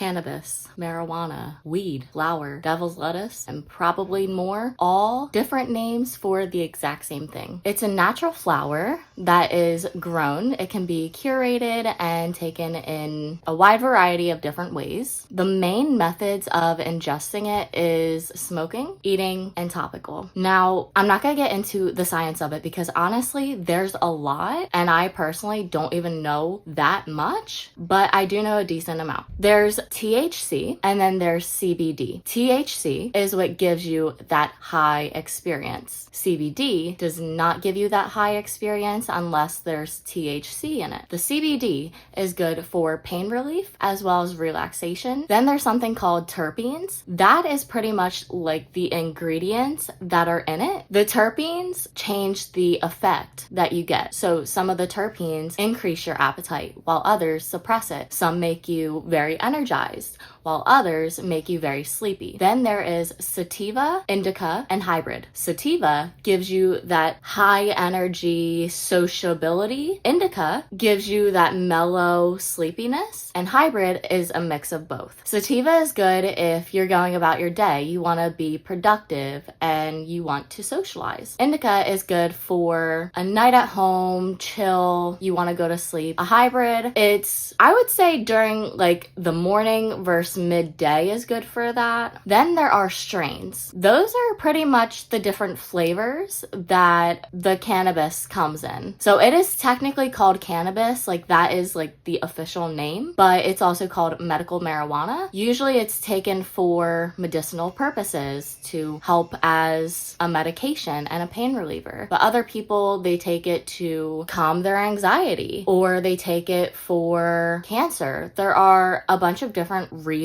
cannabis, marijuana, weed, flower, devil's lettuce, and probably more, all different names for the exact same thing. It's a natural flower that is grown. It can be curated and taken in a wide variety of different ways. The main methods of ingesting it is smoking, eating, and topical. Now, I'm not going to get into the science of it because honestly, there's a lot, and I personally don't even know that much, but I do know a decent amount. There's THC and then there's CBD. THC is what gives you that high experience. CBD does not give you that high experience unless there's THC in it. The CBD is good for pain relief as well as relaxation. Then there's something called terpenes. That is pretty much like the ingredients that are in it. The terpenes change the effect that you get. So some of the terpenes increase your appetite while others suppress it. Some make you very energized while others make you very sleepy. Then there is sativa, indica, and hybrid. Sativa gives you that high energy sociability. Indica gives you that mellow sleepiness. And hybrid is a mix of both. Sativa is good if you're going about your day. You want to be productive and you want to socialize. Indica is good for a night at home, chill, you want to go to sleep. A hybrid, I would say during like the morning versus midday is good for that. Then there are strains. Those are pretty much the different flavors that the cannabis comes in. So it is technically called cannabis, like that is like the official name, but it's also called medical marijuana. Usually it's taken for medicinal purposes to help as a medication and a pain reliever. But other people, they take it to calm their anxiety or they take it for cancer. There are a bunch of different reasons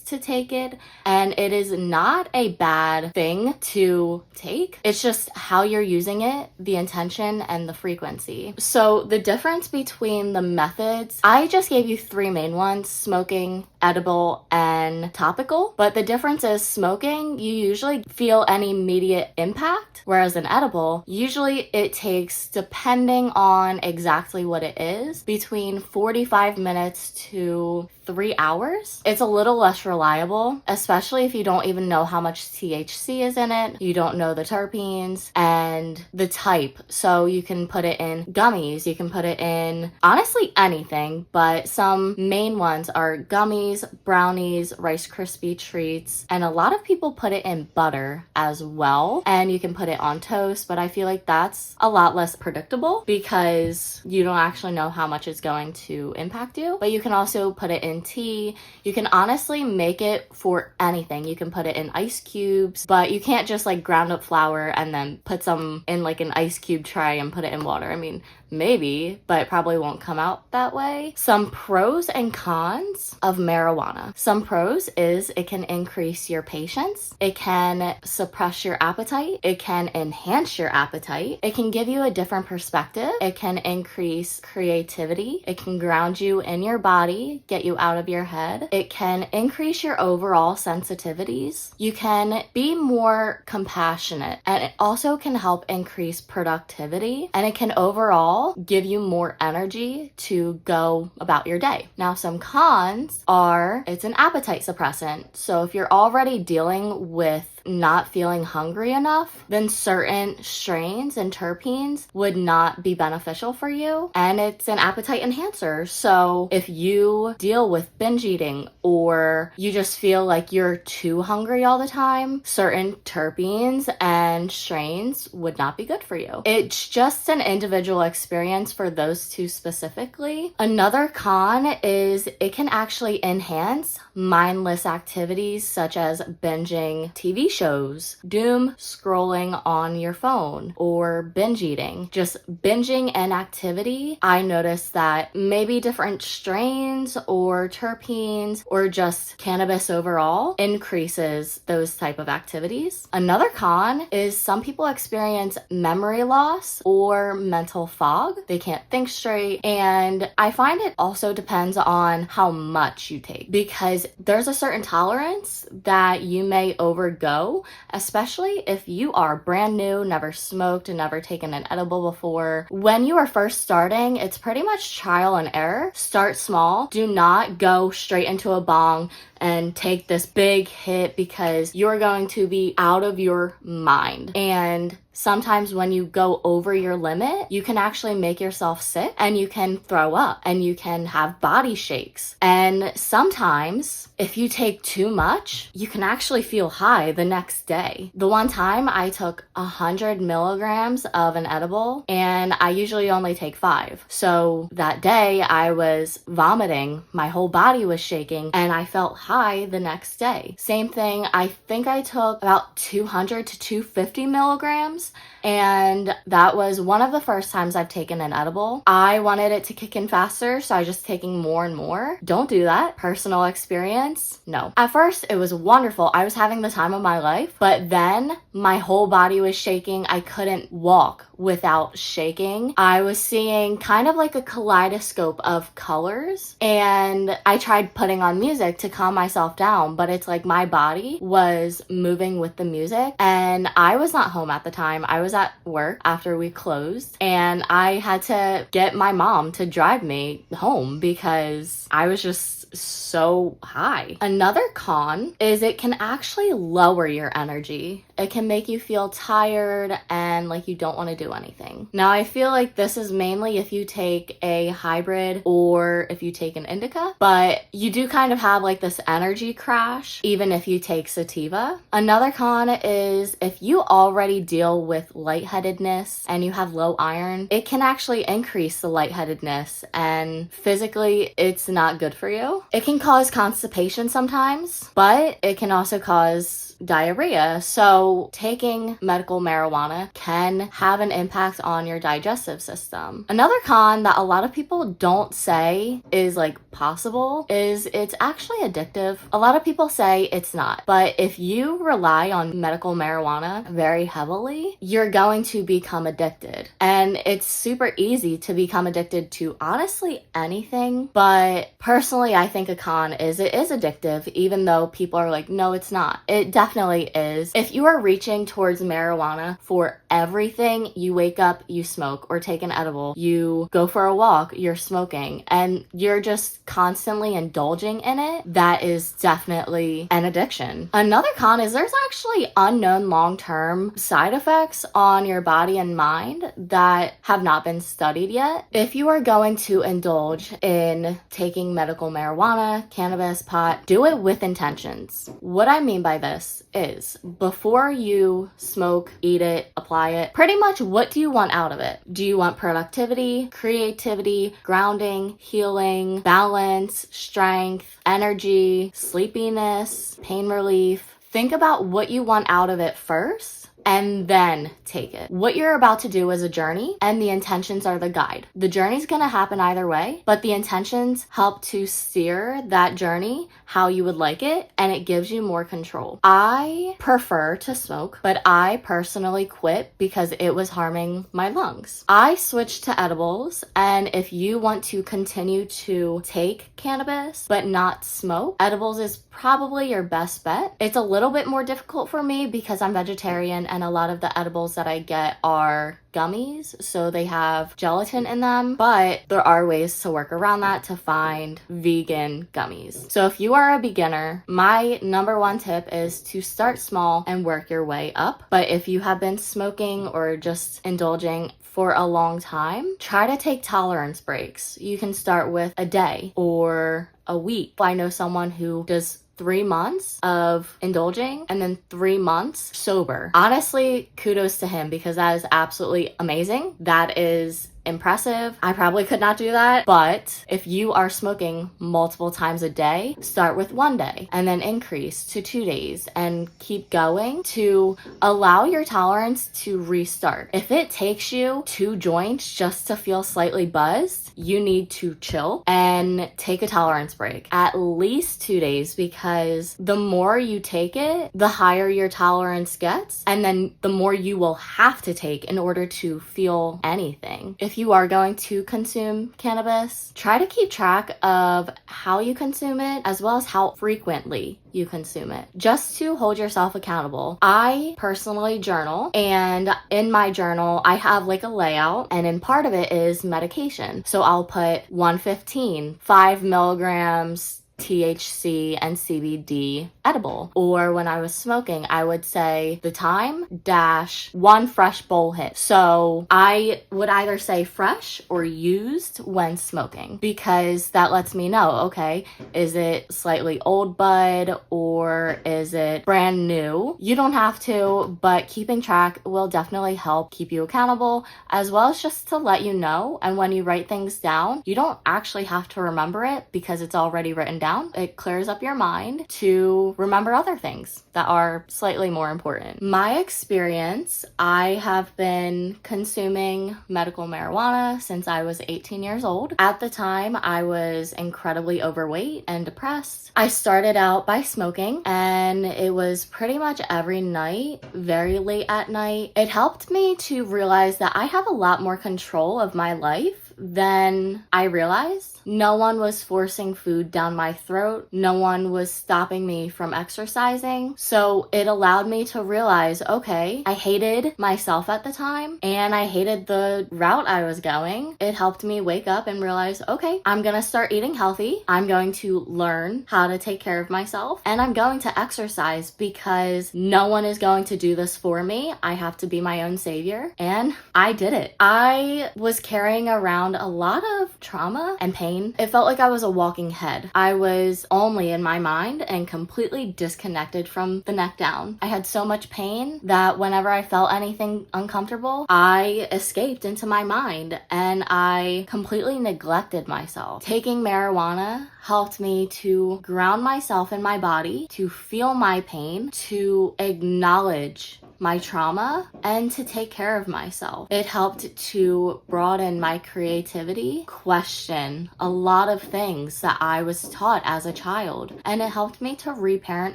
to take it, and it is not a bad thing to take. It's just how you're using it, the intention, and the frequency. So the difference between the methods, I just gave you three main ones: smoking, edible, and topical. But the difference is smoking, you usually feel an immediate impact, whereas an edible, usually it takes, depending on exactly what it is, between 45 minutes to 3 hours. It's a little less reliable, especially if you don't even know how much THC is in it, you don't know the terpenes and the type. So you can put it in gummies, you can put it in honestly anything, but some main ones are gummies, brownies, Rice Krispie treats, and a lot of people put it in butter as well. And you can put it on toast, but I feel like that's a lot less predictable because you don't actually know how much it's going to impact you. But you can also put it in tea. You can honestly make it for anything. You can put it in ice cubes, but you can't just like ground up flour and then put some in like an ice cube tray and put it in water. I mean, maybe, but it probably won't come out that way. Some pros and cons of marijuana. Some pros is it can increase your patience. It can suppress your appetite. It can enhance your appetite. It can give you a different perspective. It can increase creativity. It can ground you in your body, get you out of your head. It can increase your overall sensitivities. You can be more compassionate, and it also can help increase productivity, and it can overall give you more energy to go about your day. Now, some cons are it's an appetite suppressant. So if you're already dealing with not feeling hungry enough, then certain strains and terpenes would not be beneficial for you. And it's an appetite enhancer. So if you deal with binge eating or you just feel like you're too hungry all the time, certain terpenes and strains would not be good for you. It's just an individual experience for those two specifically. Another con is it can actually enhance mindless activities such as binging TV shows, doom scrolling on your phone, or binge eating. Just binging an activity, I noticed that maybe different strains or terpenes or just cannabis overall increases those type of activities. Another con is some people experience memory loss or mental fog fog, they can't think straight, and I find it also depends on how much you take, because there's a certain tolerance that you may overgo, especially if you are brand new, never smoked, and never taken an edible before. When you are first starting, it's pretty much trial and error. Start small. Do not go straight into a bong and take this big hit, because you're going to be out of your mind. And sometimes when you go over your limit, you can actually make yourself sick, and you can throw up, and you can have body shakes. And sometimes if you take too much, you can actually feel high the next day. The one time I took 100 milligrams of an edible, and I usually only take 5. So that day I was vomiting, my whole body was shaking, and I felt high the next day. Same thing, I think I took about 200 to 250 milligrams, and that was one of the first times I've taken an edible. I wanted it to kick in faster, so I just taking more and more. Don't do that. Personal experience, no. At first, it was wonderful. I was having the time of my life, but then my whole body was shaking. I couldn't walk without shaking. I was seeing kind of like a kaleidoscope of colors, and I tried putting on music to calm myself down, but it's like my body was moving with the music, and I was not home at the time. I was at work after we closed, and I had to get my mom to drive me home because I was just so high. Another con is it can actually lower your energy. It can make you feel tired and like you don't want to do anything. Now, I feel like this is mainly if you take a hybrid or if you take an indica, but you do kind of have like this energy crash even if you take sativa. Another con is if you already deal with lightheadedness and you have low iron, it can actually increase the lightheadedness, and physically it's not good for you. It can cause constipation sometimes, but it can also cause diarrhea. So taking medical marijuana can have an impact on your digestive system. Another con that a lot of people don't say is like possible is it's actually addictive. A lot of people say it's not, but if you rely on medical marijuana very heavily, you're going to become addicted. And it's super easy to become addicted to honestly anything, but personally I think a con is it is addictive, even though people are like, no, it's not. It definitely is. If you are reaching towards marijuana for everything, you wake up, you smoke or take an edible, you go for a walk, you're smoking, and you're just constantly indulging in it, that is definitely an addiction. Another con is there's actually unknown long-term side effects on your body and mind that have not been studied yet. If you are going to indulge in taking medical marijuana, cannabis, pot, do it with intentions. What I mean by this is before you smoke, eat it, apply it, pretty much what do you want out of it? Do you want productivity, creativity, grounding, healing, balance, strength, energy, sleepiness, pain relief? Think about what you want out of it first, and then take it. What you're about to do is a journey, and the intentions are the guide. The journey's gonna happen either way, but the intentions help to steer that journey how you would like it, and it gives you more control. I prefer to smoke, but I personally quit because it was harming my lungs. I switched to edibles, and if you want to continue to take cannabis but not smoke, edibles is probably your best bet. It's a little bit more difficult for me because I'm vegetarian, and a lot of the edibles that I get are gummies, so they have gelatin in them, but there are ways to work around that to find vegan gummies. So if you are a beginner, my number one tip is to start small and work your way up. But if you have been smoking or just indulging for a long time, try to take tolerance breaks. You can start with a day or a week. I know someone who does 3 months of indulging and then 3 months sober. Honestly, kudos to him because that is absolutely amazing. That is impressive. I probably could not do that, but if you are smoking multiple times a day, start with 1 day and then increase to 2 days and keep going to allow your tolerance to restart. If it takes you 2 joints just to feel slightly buzzed, you need to chill and take a tolerance break. At least 2 days, because the more you take it, the higher your tolerance gets, and then the more you will have to take in order to feel anything. If if you are going to consume cannabis, try to keep track of how you consume it as well as how frequently you consume it, just to hold yourself accountable. I personally journal, and in my journal, I have like a layout, and in part of it is medication. So I'll put 115, 5 milligrams THC and CBD edible. Or when I was smoking, I would say the time dash 1 fresh bowl hit. So I would either say fresh or used when smoking, because that lets me know, okay, is it slightly old bud or is it brand new? You don't have to, but keeping track will definitely help keep you accountable, as well as just to let you know. And when you write things down, you don't actually have to remember it because it's already written down. It clears up your mind to remember other things that are slightly more important. My experience, I have been consuming medical marijuana since I was 18 years old. At the time, I was incredibly overweight and depressed. I started out by smoking, and it was pretty much every night, very late at night. It helped me to realize that I have a lot more control of my life than I realized. No one was forcing food down my throat. No one was stopping me from exercising. So it allowed me to realize, okay, I hated myself at the time and I hated the route I was going. It helped me wake up and realize, okay, I'm gonna start eating healthy. I'm going to learn how to take care of myself, and I'm going to exercise because no one is going to do this for me. I have to be my own savior, and I did it. I was carrying around a lot of trauma and pain. It felt like I was a walking head. I was only in my mind and completely disconnected from the neck down. I had so much pain that whenever I felt anything uncomfortable, I escaped into my mind and I completely neglected myself. Taking marijuana helped me to ground myself in my body, to feel my pain, to acknowledge my trauma, and to take care of myself. It helped to broaden my creativity, question a lot of things that I was taught as a child, and it helped me to reparent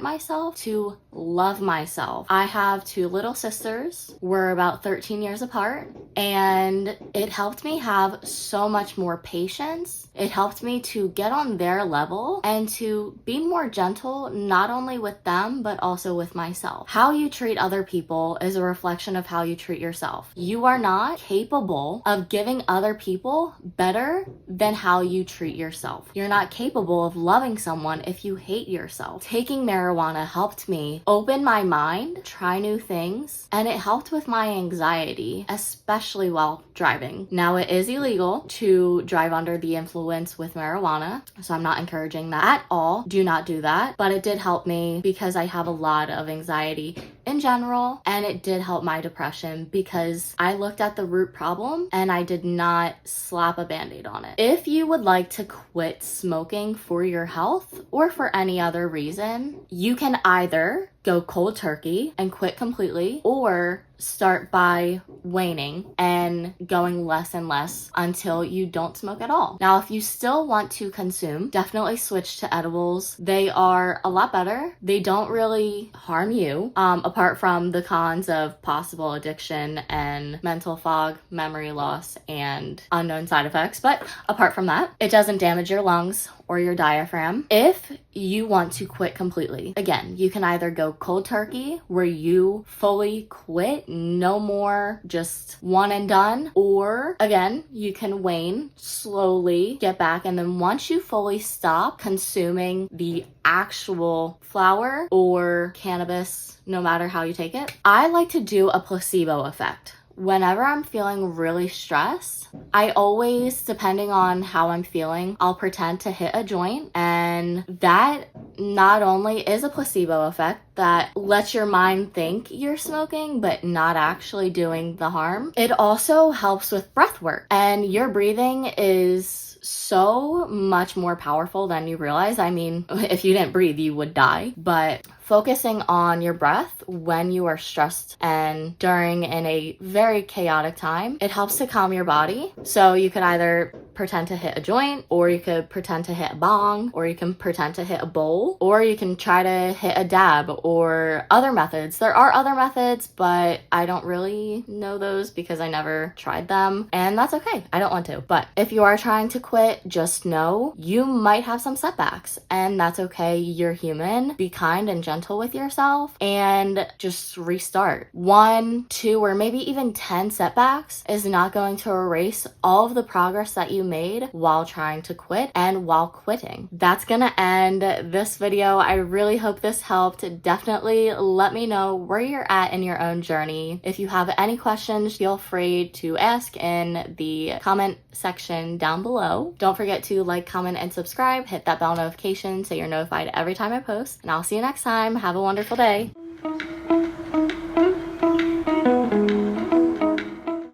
myself, to love myself. I have 2 little sisters. We're about 13 years apart, and it helped me have so much more patience. It helped me to get on their level and to be more gentle, not only with them, but also with myself. How you treat other people is a reflection of how you treat yourself. You are not capable of giving other people better than how you treat yourself. You're not capable of loving someone if you hate yourself. Taking marijuana helped me open my mind, try new things, and it helped with my anxiety, especially while driving. Now, it is illegal to drive under the influence with marijuana, so I'm not encouraging that at all. Do not do that. But it did help me because I have a lot of anxiety in general, and it did help my depression because I looked at the root problem and I did not slap a band-aid on it. If you would like to quit smoking for your health or for any other reason, you can either go cold turkey and quit completely, or start by waning and going less and less until you don't smoke at all. Now, if you still want to consume, definitely switch to edibles. They are a lot better. They don't really harm you, apart from the cons of possible addiction and mental fog, memory loss, and unknown side effects. But apart from that, it doesn't damage your lungs or your diaphragm. If you want to quit completely, again, you can either go cold turkey, where you fully quit, no more, just one and done, or again, you can wane, slowly get back, and then once you fully stop consuming the actual flower or cannabis, no matter how you take it, I like to do a placebo effect. Whenever I'm feeling really stressed, I always, depending on how I'm feeling, I'll pretend to hit a joint, and that not only is a placebo effect that lets your mind think you're smoking but not actually doing the harm, it also helps with breath work, and your breathing is so much more powerful than you realize. I mean, if you didn't breathe, you would die. But focusing on your breath when you are stressed and during in a very chaotic time, it helps to calm your body. So you could either pretend to hit a joint, or you could pretend to hit a bong, or you can pretend to hit a bowl, or you can try to hit a dab, or other methods. There are other methods, but I don't really know those because I never tried them, and that's okay. I don't want to. But if you are trying to quit, just know you might have some setbacks, and that's okay. You're human. Be kind and gentle with yourself and just restart. 1, 2, or maybe even 10 setbacks is not going to erase all of the progress that you made while trying to quit and while quitting. That's gonna end this video. I really hope this helped. Definitely let me know where you're at in your own journey. If you have any questions, feel free to ask in the comment section down below. Don't forget to like, comment, and subscribe. Hit that bell notification so you're notified every time I post. And I'll see you next time. Have a wonderful day.